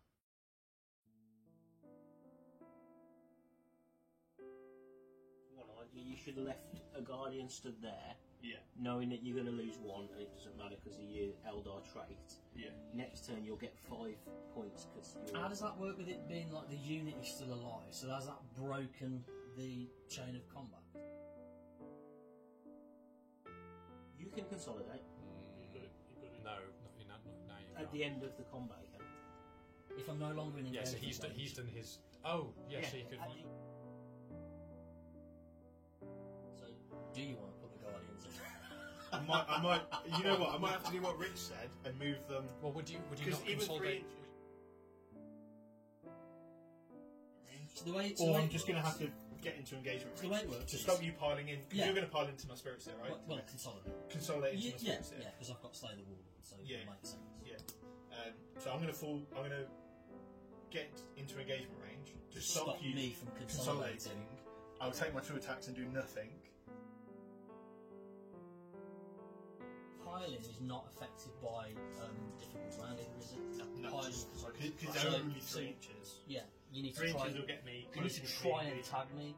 One idea, you should have left a Guardian stood there, Yeah, knowing that you're going to lose 1 and it doesn't matter because of your Eldar trait. yeah. Next turn you'll get 5 points because you're... How does that work with it being like the unit is still alive? So has that broken the chain of combat? You can consolidate No, not now you at can't. the end of the combat. You can. If I'm no longer in Yeah, so engagement he's range. done his... Oh, yeah, so you could... at the- So do you want to put the Guardians in? I might. You know what? I might have to do what Rich said and move them. Well, would you Because not even 3 consolidate... inches. So the way, Or I'm just going to have to get into engagement So the way it range works to is- stop you piling in. Because Yeah. you're going to pile into my spirits there, right? well, consolidate. Consolidate into my Yeah, spirits there. because I've got Slay the Warlord, so Yeah. it makes sense. Yeah. So I'm going to get into engagement range to stop you me from consolidating. consolidating. I'll take my 2 attacks and do nothing. Piling is not affected by difficult ground either, is it? No, Piling. because So- they're only so- 3 inches. Yeah, you need 3 to try. inches will get me. You need to try and tag me.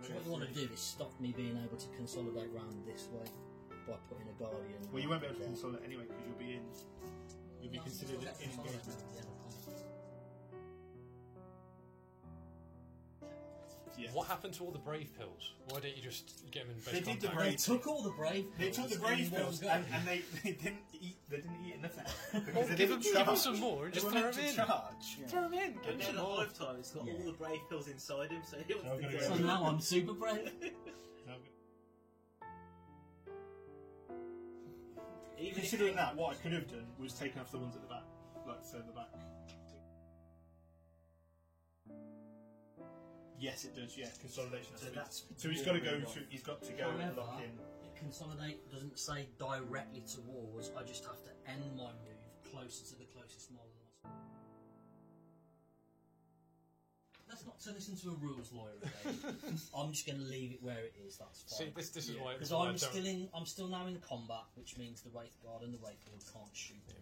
So what you want to do is stop me being able to consolidate round this way by putting a Guardian. Well, you won't be able to there. consolidate anyway because you'll be in. You'll be considered in engagement. Yeah. What happened to all the brave pills? Why don't you just get them in best They did the contact? brave- They took all the brave. They pills took the in brave one pills go. and they didn't eat. They didn't eat enough of them because Well, they give didn't them, give them charge. some more and They just were throw meant them to in. charge. Yeah. Throw them in. Give And them then some the more. hive time, it's got Yeah. all the brave pills inside him, so he wants I'm to gonna go. go- So now I'm super brave. Even if Considering that, what I could have done was taken off the ones at the back, like further back. Yes, it does. Yeah, consolidation. So that's so he's got to go more to. than He's got to go and However, lock in. consolidate doesn't say directly towards. I just have to end my move closer to the closest model. Let's not turn this into a rules lawyer again. I'm just going to leave it where it is. That's See, fine. this is Yeah. why... Because why I I'm don't- still in. I'm still now in combat, which means the Wraith Guard and the Wraith Lord can't shoot. Yeah.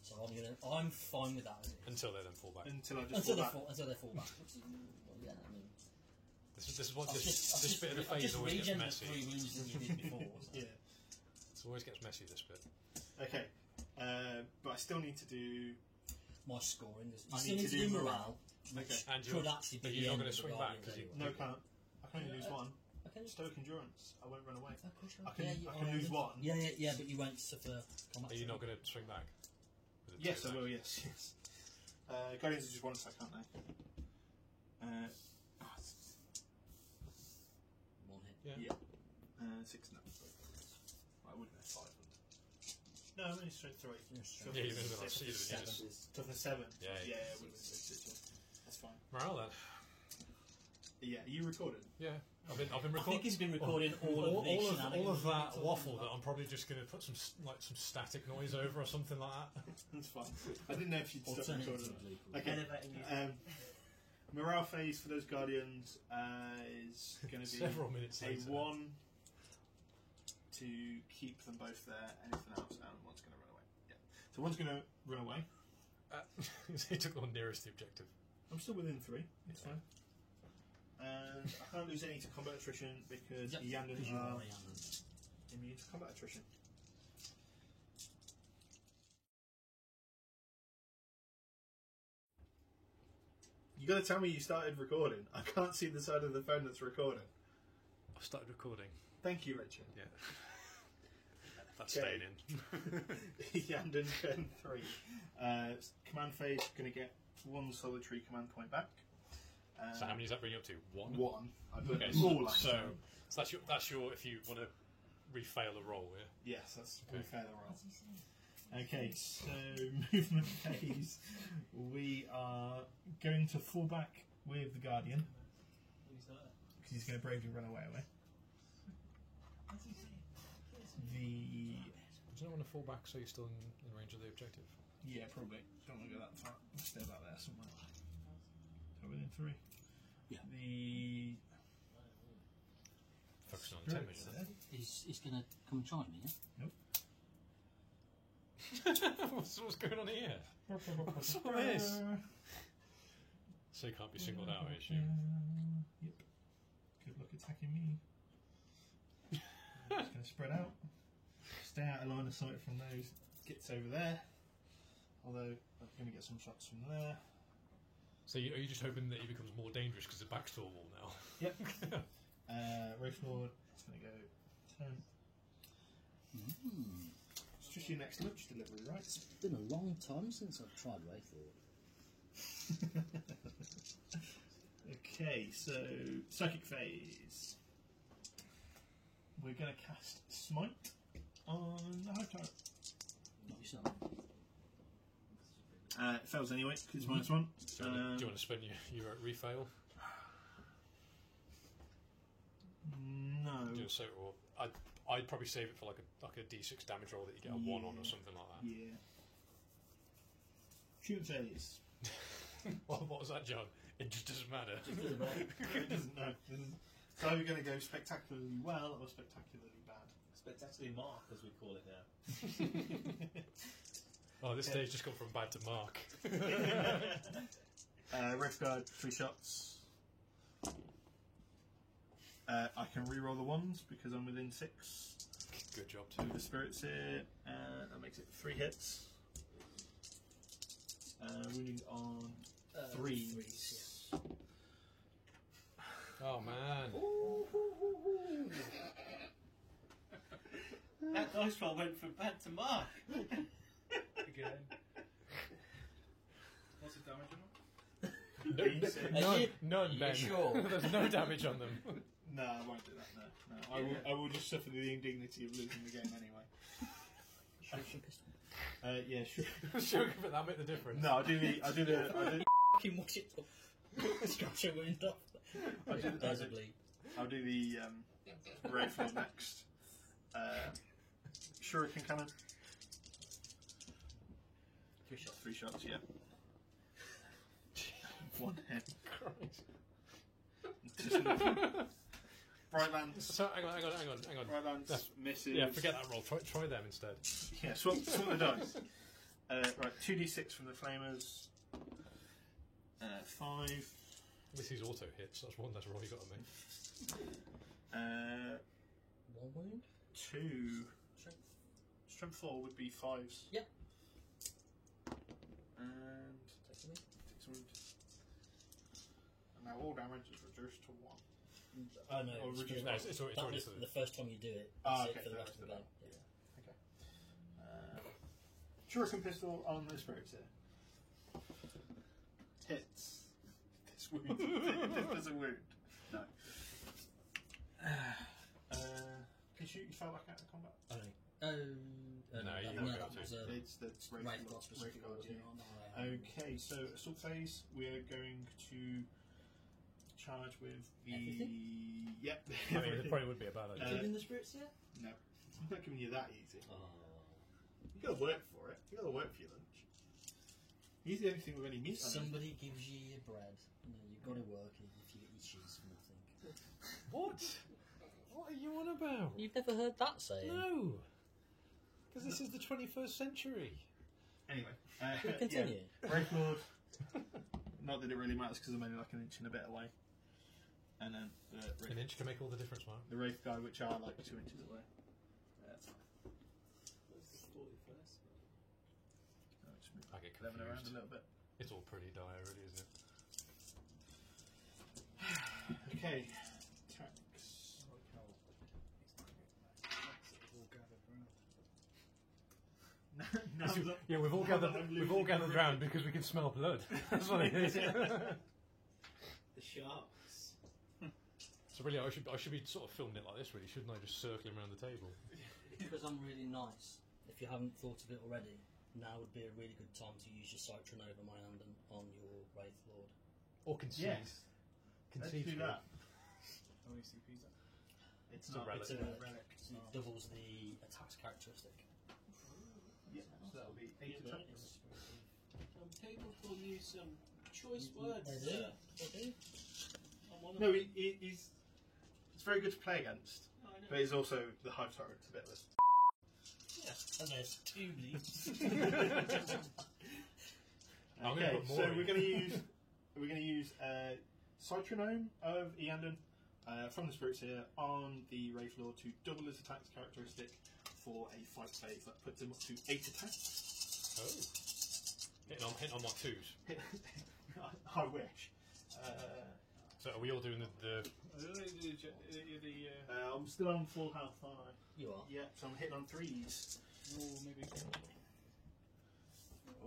So I'm fine with that as it is. Until they then fall back. Until I just Until they fall back. fall. Until they fall back. Which is, well, yeah, I mean, This is what I've this just- bit of the I've phase just always gets regenerated messy. 3 wounds than you did before. So. Yeah. It always gets messy, this bit. Okay. But I still need to do. My scoring. You I still need need to to do do morale. morale, which Okay. And could you're, actually be but the you're not end going of to the swing back Guardians because you... anyway. No, can't. I can only lose one. Okay. Stoic endurance. I won't run away. Of course you I can- yeah, I can lose one. Yeah, but you won't suffer combat. Are you not going to swing back? With a Yes, two I attack? will. Yes. Guardians are just 1 attack, aren't they? One hit. Yeah. Yeah. 6 no. I wouldn't have 5. wouldn't I? No, I'm only straight 3. Yeah, you've been a bit like Caesar, didn't you? Just- Toughness 7. Yeah, yeah, yeah. it would have been 6. That's fine. Morale then. Yeah, are you recorded? Yeah. I've been I think recording... he's been recording all of the all shenanigans of we've that been waffle talking that I'm probably just going to put some some static noise over or something like that. That's fine. I didn't know if you'd stop Alternatively, recording. cool. Okay. Elevating music. Morale phase for those Guardians is going to be Several minutes a later. 1 to keep them both there. Anything else, and one's going to run away. Yeah. So one's going to run away. He took the one nearest the objective. I'm still within 3. It's fine. And I can't lose any to combat attrition because Yep, Yandan because you are are Yandan. immune to combat attrition. You got to tell me you started recording. I can't see the side of the phone that's recording. started recording. Thank you, Richard. Yeah. That's Okay. staying in. Yanden turn 3. Command phase, going to get 1 solitary command point back. So how many does that bring you up to? 1? 1. I put Okay, them all so that's your if you want to refail a roll, yeah? Yes, that's Okay. fair roll. Okay, so movement phase. We are going to fall back with the Guardian. Because he's going to bravely run away. The... Do you not want to fall back so you're still in range of the objective? Yeah, probably. Don't want to go that far. Let's stay about there somewhere. So within 3. Yeah. The... Focusing on 10 Spirit million. He's going to come and join me, yeah? what's going on here? What's all this? So you can't be singled out, I assume. Yep. Good luck attacking me. I'm just going to spread out. Stay out of line of sight from those gits over there. Although I'm going to get some shots from there. So are you just hoping that he becomes more dangerous because the back's to a wall now? Yep. Wraith Lord is going to go 10. It's just your next lunch delivery, right? It's been a long time since I've tried Wraithlord. Okay, so psychic phase. We're going to cast Smite on the Hive Tyrant. Not yourself. It fails anyway because it's -1. Do you want to spend your refail? No. Do so, or I'd probably save it for like a D6 damage roll that you get a 1 on or something like that. Yeah. Shoot phase. What was that, John? It just doesn't matter. It doesn't know. So we're going to go spectacularly well or spectacularly bad. Spectacularly Mark, as we call it now. Oh, this stage just gone from bad to Mark. Rift Guard, 3 shots. I can re-roll the ones because I'm within 6. Good job, Two too. of the spirits here. That makes it 3 hits. Wounding on 3s. Oh, man. That dice roll went from bad to Mark. Again. What's the damage on None, none, You Ben. sure? There's no damage on them. No, I won't do that. No. I will just suffer the indignity of losing the game anyway. Shuriken pistol. Yeah, sure. Sure, but that make the difference. No, I do Fucking watch it up. Scratch your wound off. There's a bleed. I'll do the Wraith Lord next. Shuriken cannon. 3 shots. 3 shots, yeah. 1 hit. Bright Lance. So, hang on. Bright Lance misses. Yeah, forget that roll. Try them instead. Yeah, swap the dice. Right, 2d6 from the Flamers. 5. At least these auto hits. That's one less roll you got on me. 1 wound? 2. Strength 4 would be 5s. Yep. And Take me. 6 wound. And now all damage is reduced to 1. Oh no, Or it's reduce- good. No, it's already That was for the first time you do it. Ah, That's okay, it for the so rest of the that's game. Yeah. Okay. Shuriken pistol on the spirits here. Hits. This wound. This does a wound. No. Can you fell back out of combat? Oh no. No, you that won't be able was to. It's the Wraith Lord specifically, wasn't it? Oh, no. Okay, so assault phase, we are going to charge with the. Everything? Yep. I mean, it probably would be a bad idea. Giving the spirits yet? No, I'm not giving you that easy. Oh. You gotta work for it. You gotta work for your lunch. Use the only thing with any meat on it. Somebody gives you your bread. You know, you've got to work it if you get your cheese for nothing. What? What are you on about? You've never heard that saying? No. Because this is the 21st century. Anyway, We'll continue. Yeah. Wraith Lord. Not that it really matters because I'm only like an inch and a bit away. And then the An inch can make all the difference, Mark. the Wraith guy, which are like 2 inches away. That's fine. I'll just move I get Levin around a confused. little bit. It's all pretty dire, really, isn't it? Okay. Attacks. Yeah, we've all gathered round because we can smell blood. That's what it is. The sharks. So really, I should be sort of filming it like this, really, shouldn't I? Just circling around the table. Because I'm really nice. If you haven't thought of it already, now would be a really good time to use your Citron over my hand on your Wraith Lord. Or concede. Yes. Let's Concede. do that. How many CPs that? It's a not. relic. It's a relic. It doubles the attacks characteristic. Yeah, so that'll be 8 attacks. People call you some choice words. They do. sir. They do. I'm one of No, them. he's. It's very good to play against, I know. but he's also the Hive Tyrant's a bit of a. Yeah, and there's 2 bleeds. I'm gonna Okay, put more so in. we're going to use Citronome of Eandon from the Spirits here on the Wraith Lord to double his attacks characteristic for a fight phase. That puts him up to 8 attacks. Oh. Hitting on my 2s. I wish. So are we all doing the I'm still on full health, aren't I? You are. Yeah, so I'm hitting on 3s. Oh, maybe.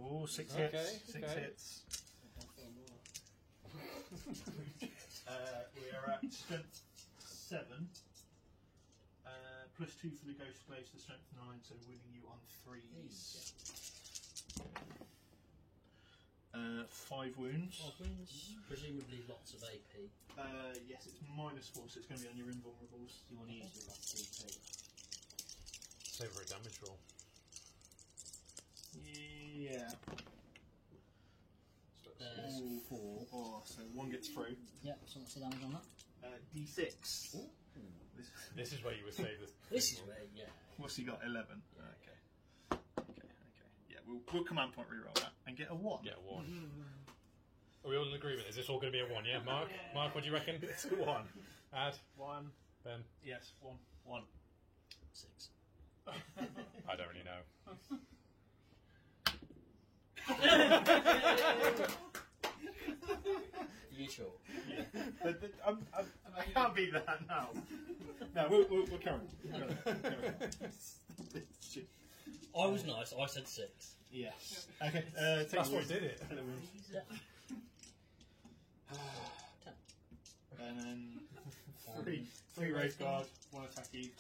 Oh, 6 Okay, hits. 6 okay. hits. We are at strength 7. Plus 2 for the Ghost Glaive, so strength 9, so winning you on 3s. 5 wounds. 5 wounds. Presumably lots of AP. Yes, it's -4, so it's going to be on your invulnerables. You want to use your last CP. save for a damage roll? Yeah. So There's Ooh, 4. Oh, so 1 gets through. Yeah, so what's the damage on that? D6. This, this is where you would save the. This is where, yeah. what's he got? 11. Okay. Yeah, we'll command point reroll that and get a 1. Get a 1. Are we all in agreement? Is this all going to be a 1? Yeah, Mark. Mark, what do you reckon? It's a 1. Ad. 1. Ben. Yes, 1. 1. 6. I don't really know. You sure? I can't beat that now. No, we'll carry on. I was nice, I said 6. Yes. Okay, That's what did it. Yeah. And then 3 Wraith Guard, 1 attack each.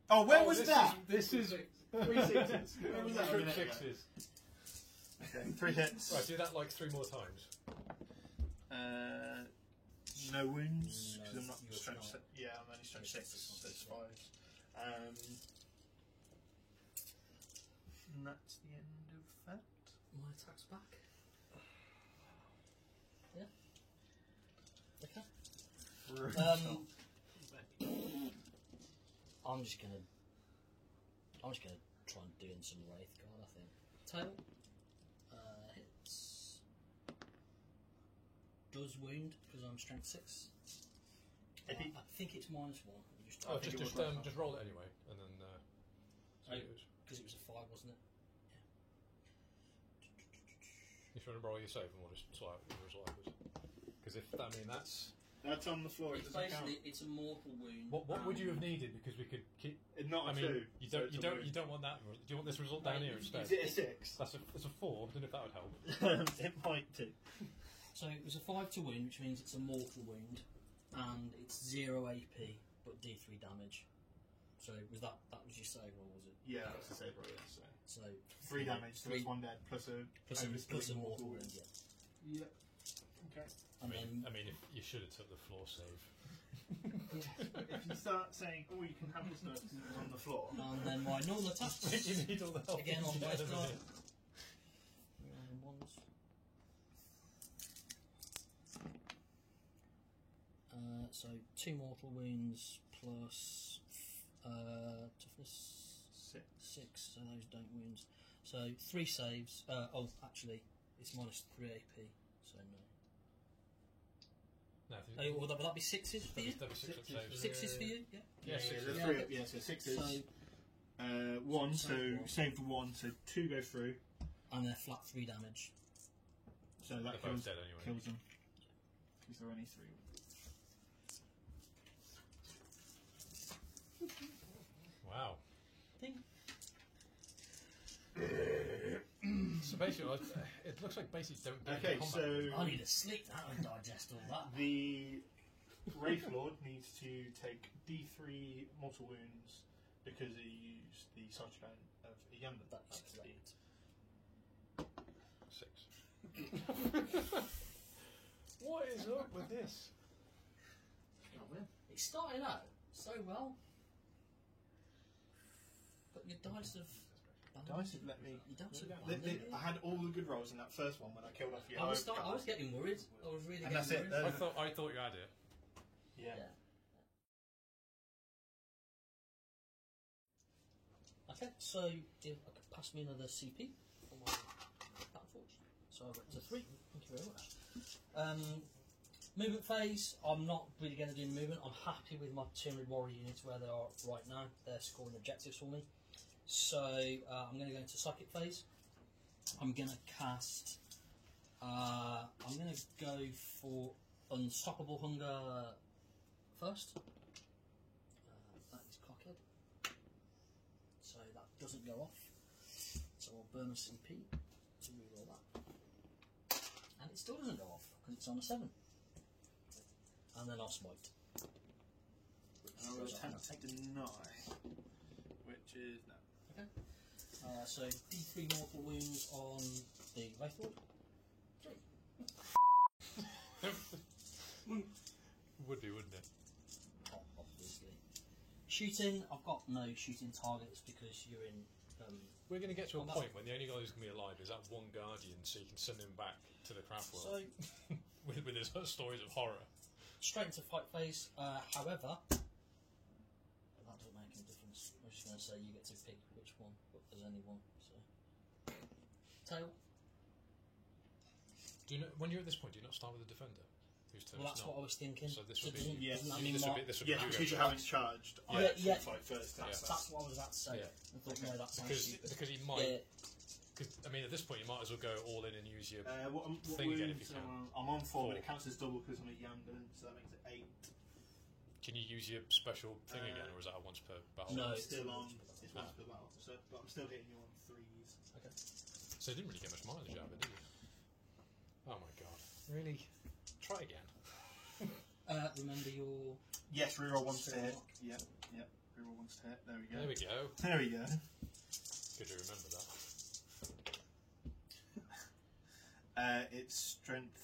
Oh, where was that? This is 3 6s. Where was that? Troop 6s. Okay, 3 hits. Right, do that like 3 more times. No wounds, No, because I'm not you're strength not. 6. Yeah, I'm only strength 6, so it's 5. And that's the end of that. My attack's back. Yeah. Okay. I'm just gonna try and do in some Wraith Guard, I think. Tail. Hits. Does wound, because I'm strength 6. I think it's -1. Oh, think it just was just roll it anyway, and then. See what it is. because it was a 5, wasn't it? If you want to roll your save, and we'll just sort out the result afterwards. Because if that's. That's on the floor, it It's doesn't count. basically it's a mortal wound. What would you have needed? Because we could keep. Not I a mean, 2. you so don't it's you a don't wound. you don't want that. Do you want this result down Right, here instead? Is it a 6? That's it's a 4. I don't know if that would help. It might do. So it was a 5 to wound, which means it's a mortal wound, and it's 0 AP but D3 damage. So was that was your save roll, was it? Yeah, that's a save roll, yeah. So. So 3 damage, so it's 1 dead, plus a plus a mortal wound, yeah. Yep. Okay. And then I mean, if you should have took the floor save. If you start saying, oh, you can have this note because it's on the floor. and then my normal attacks you need all the help. again on you can Wraith get Guard. over Ones. So 2 mortal wounds plus toughness 6, so those don't wounds. So 3 saves. Actually, it's -3 AP, so no. No, Oh, will that be 6s for you? that'd be 6 up saves. 6s for you? Yeah. Yeah, 6 there's Yeah. 3 up, yeah, so 6s. So, 1, so Save save for 1, so 2 go through. and they're flat 3 damage. So They're that both kills, dead anyway. kills them. Because there are only 3. Wow. Thing. So basically, it looks like basically don't get Okay, into so combat. I need a sleep now and digest all that. the Wraith Lord needs to take D3 mortal wounds because he used the Sarchiband of Yanda. That's correct. 6. What is up with this? It's starting out so well. But your dice have... Dice have let me. Your dice have I had all the good rolls in that first one when I killed off your I was getting worried. I was really And getting that's it, worried. I thought you had it. Yeah. Okay, so pass me another CP for my Battleforge. So I've got to 3. Thank you very much. Movement phase, I'm not really going to do movement. I'm happy with my Tyranid Warrior units where they are right now. They're scoring objectives for me. So I'm going to go into Psychic phase. I'm going to cast... I'm going to go for Unstoppable Hunger first. That is Cockhead. So that doesn't go off. So I'll burn a CP to reroll that. And it still doesn't go off because it's on a 7. And then I'll smite. I will attempt to deny, which is no. Okay. So D3 mortal wounds on the Wraith Lord. 3. Would be, wouldn't it? Oh, obviously. Shooting, I've got no shooting targets because you're in. We're going to get to a Well, point when the only guy who's going to be alive is that one Guardian, so you can send him back to the craft world So with his stories of horror. straight into fight phase. However, that doesn't make any difference. I was just going to say you get to pick which one, but there's only one. So tail. Do you know, when you're at this point, do you not start with the defender? Whose turn Well, it's that's not? what I was thinking. So this would be- doesn't- yeah, doesn't that You- mean this would Mark- be this would Yeah, be because you go haven't charged. I Yeah, actually yeah. fight first. That's what I was about to say. Yeah. I thought, no, that sounds because stupid. because he Yeah, might. Cause, I mean, at this point, you might as well go all in and use your. What Thing again if wounds you can. I'm on 4, but 4. it counts as double because I'm a Yandan, so that makes it 8. Can you use your special thing again, or is that a once per battle? No. It's still on. it's It's once per battle, so but I'm still hitting you on 3s. Okay. So you didn't really get much mileage out of it, did you? Oh my god! Really? Try again. Remember your. Yes, reroll 1 to So hit. mark. Yep, reroll 1 to hit. There we go. There we go. There we go. Good to remember that. It's strength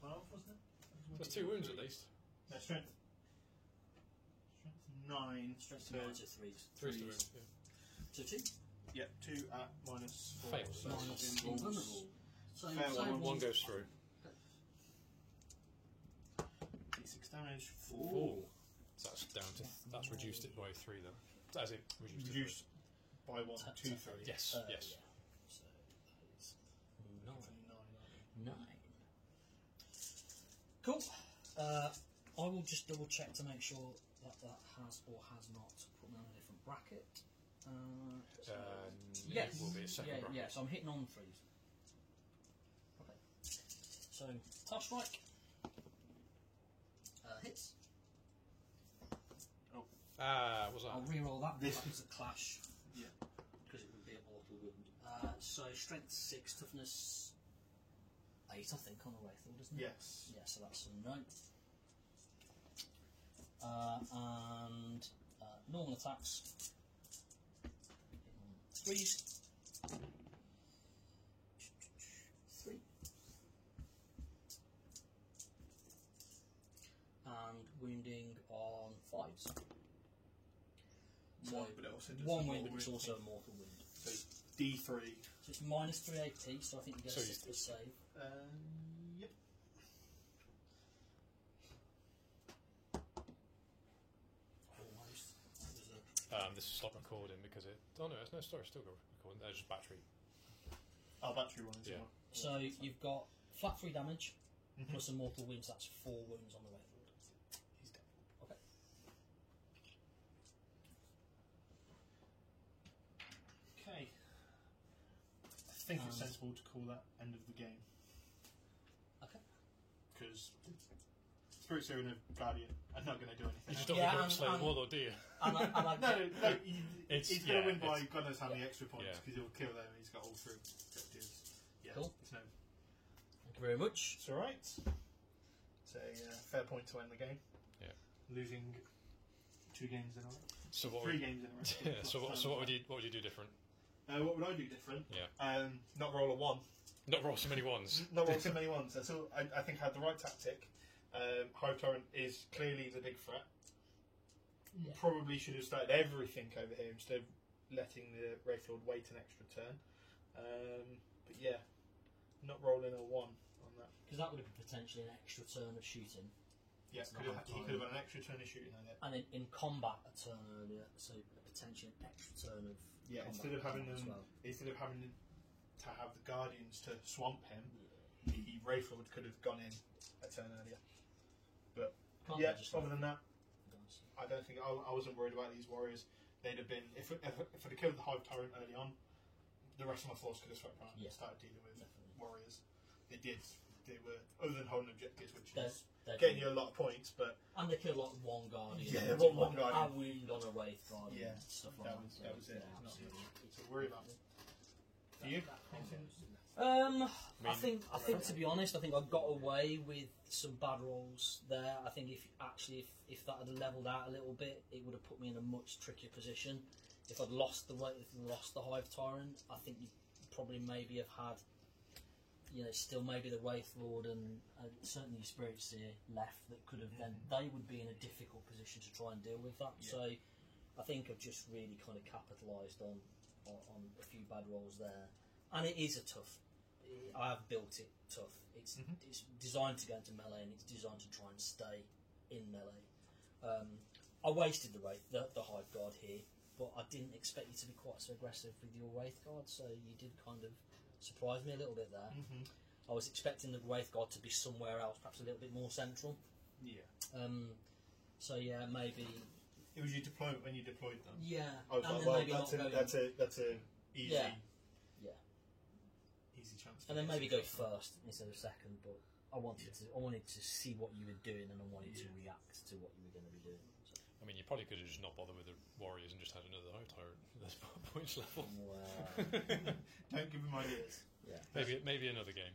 12, wasn't it? There's 2 wounds at least. No, strength 9. Strength So, 9 to 3s. 3's the Threes. wound. Yeah. To 2. yeah, 2 at minus 4. Fail. So Minus it's invulnerable. So Fail. same One goes through. D6 damage. 4. 4. So that's down to. That's reduced it by 3 then. As it reduced. Reduced by 1, 2, 3. Yes. Yes. Yeah. So that is 9. 9. 9. Cool. I will just double check to make sure that that has or has not put me on a different bracket. Yes. It will be a second yeah, bracket. yeah, so I'm hitting on 3s. Okay. So, tough strike. Hits. Was that? I'll reroll that. This- That was a clash. Yeah. Because it would be a mortal wound. So, strength 6, toughness 8, I think, on the Wraith Lord, isn't it? Yes. Yeah, so that's a 9. And normal attacks. 3s. 3. And wounding on 5s. So One, but it also does one the wound, mortal but it's wound also a thing. mortal wound. So D3. So it's minus 3 AP, so I think you get So a you- 6 save. Yep. Almost. That was This is stop recording because it. Oh no, it's no story. Still recording. There's just battery. Our battery one as Yeah. well. so you've got flat 3 damage Mhm. plus a mortal wound, so that's 4 wounds on the Wraith Lord. He's dead. Okay. Okay. I think it's Um, sensible to call that end of the game. Okay. Because Spirit Serum and Guardian are not going to do anything. You just else. don't Yeah, want to and- slay the and- warlord, do you? And I No, It's- he's going to yeah, win by it's- God knows how many extra points Yeah. because he'll kill them and he's got all 3 objectives. you very much. It's alright. It's a fair point to end the game. Yeah. Losing 2 games in a row. So what 3 would, games in a row. yeah, so what would you do different? What would I do different? Yeah. Not roll a 1. Not roll so many ones. Not roll so many ones. So I think I had the right tactic. Hive Tyrant is clearly the big threat. Yeah. Probably should have started everything over here instead of letting the Wraithlord wait an extra turn. But yeah, not rolling a 1 on that. Because that would have been potentially an extra turn of shooting. Yeah, It's he not could have had an extra turn of shooting on it. And in combat a turn earlier, so potentially an extra turn of Yeah, combat instead of having as them, well. instead of having to have the Guardians to swamp him, the Wraithlord could have gone in a turn earlier. But Can't yeah, they just other than that, dice? I don't think I wasn't worried about these warriors. They'd have been if I'd have killed the Hive Tyrant early on, the rest of my force could have swept around Yeah. and started dealing with Definitely. warriors. They did. They were other than holding objectives, which They're- is they're getting good. you a lot of points, but And they killed like one guardian. Yeah, and one like guardian. A wound on a wraith guardian. Yeah, and stuff like that that. was- So, that was it. yeah, It's not absolutely. to worry about. For you, anything? I think to be honest, I think I got away with some bad rolls there. I think if that had leveled out a little bit, it would have put me in a much trickier position. If I'd lost the Hive Tyrant, I think you probably maybe have had, still maybe the Wraithlord and certainly your Spirit Seer left that could have then they would be in a difficult position to try and deal with that. Yeah. So I think I've just really kind of capitalised on a few bad rolls there, and it is a tough. I have built it tough. It's designed to go into melee and it's designed to try and stay in melee. I wasted the Hive Guard here, but I didn't expect you to be quite so aggressive with your Wraith Guard, so you did kind of surprise me a little bit there. I was expecting the Wraith Guard to be somewhere else, perhaps a little bit more central. Yeah. So yeah, maybe. It was your deployment when you deployed them. Yeah, I was and like, then well, maybe not going. that's a easy, Yeah. easy chance. And then maybe go first instead of second, but I wanted to see what you were doing, and I wanted to react to what you were going to be doing. So. I mean, you probably could have just not bothered with the warriors and just had another Hive Tyrant at this points level. Wow. Don't give them ideas. Yeah. Maybe another game.